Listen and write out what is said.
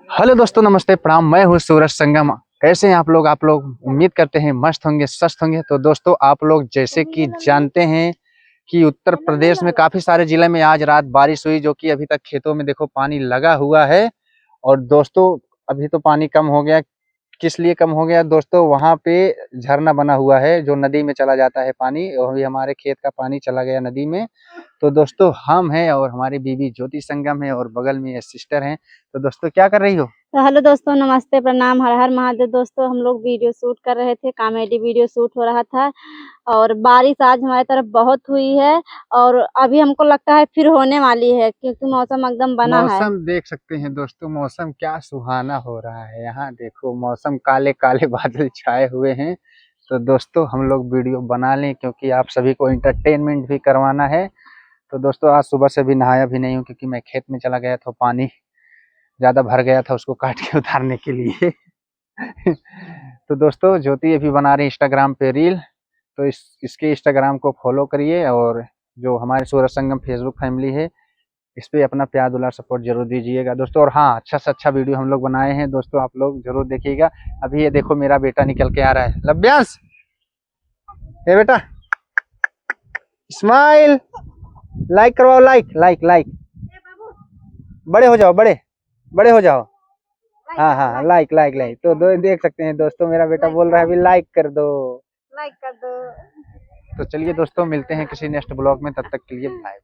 Hello दोस्तों, नमस्ते, प्रणाम। मैं हूँ सूरज संगम। कैसे हैं आप लोग उम्मीद करते हैं मस्त होंगे, स्वस्थ होंगे। तो दोस्तों, आप लोग जैसे कि जानते हैं कि उत्तर प्रदेश में काफी सारे जिले में आज रात बारिश हुई, जो कि अभी तक खेतों में देखो पानी लगा हुआ है। और दोस्तों, अभी तो पानी कम हो गया। किस लिए कम हो गया दोस्तों? वहां पे झरना बना हुआ है जो नदी में चला जाता है पानी, और अभी हमारे खेत का पानी चला गया नदी में। तो दोस्तों, हम हैं और हमारी बीवी ज्योति संगम है और बगल में ये सिस्टर हैं। तो दोस्तों, क्या कर रही हो? तो हेलो दोस्तों, नमस्ते, प्रणाम, हर हर महादेव। दोस्तों, हम लोग वीडियो शूट कर रहे थे, कॉमेडी वीडियो शूट हो रहा था। और बारिश आज हमारी तरफ बहुत हुई है और अभी हमको लगता है फिर होने वाली है, क्योंकि मौसम एकदम बना है। मौसम देख सकते हैं दोस्तों, मौसम क्या सुहाना हो रहा है। यहाँ देखो, मौसम काले काले बादल छाए हुए हैं। तो दोस्तों, हम लोग वीडियो बना लें क्योंकि आप सभी को एंटरटेनमेंट भी करवाना है। तो दोस्तों, आज सुबह से भी नहाया भी नहीं हूँ क्योंकि मैं खेत में चला गया था, पानी ज्यादा भर गया था, उसको काट के उतारने के लिए। तो दोस्तों, ज्योति अभी बना रही इंस्टाग्राम पे रील। तो इसके इंस्टाग्राम को फॉलो करिए, और जो हमारे सूरज संगम फेसबुक फैमिली है, इस पे अपना प्यार दुलार सपोर्ट जरूर दीजिएगा दोस्तों। और हाँ, अच्छा से अच्छा वीडियो हम लोग बनाए हैं दोस्तों, आप लोग जरूर देखिएगा। अभी ये देखो, मेरा बेटा निकल के आ रहा है। लब्यांश, ये बेटा, स्माइल, लाइक करवाओ, लाइक लाइक लाइक। बड़े हो जाओ, बड़े बड़े हो जाओ। हाँ हाँ, लाइक लाइक लाइक। तो देख सकते हैं दोस्तों, मेरा बेटा बोल रहा है अभी लाइक कर दो। लाइक कर दो। तो चलिए दोस्तों, मिलते हैं किसी नेक्स्ट ब्लॉग में, तब तक के लिए बाय बाय।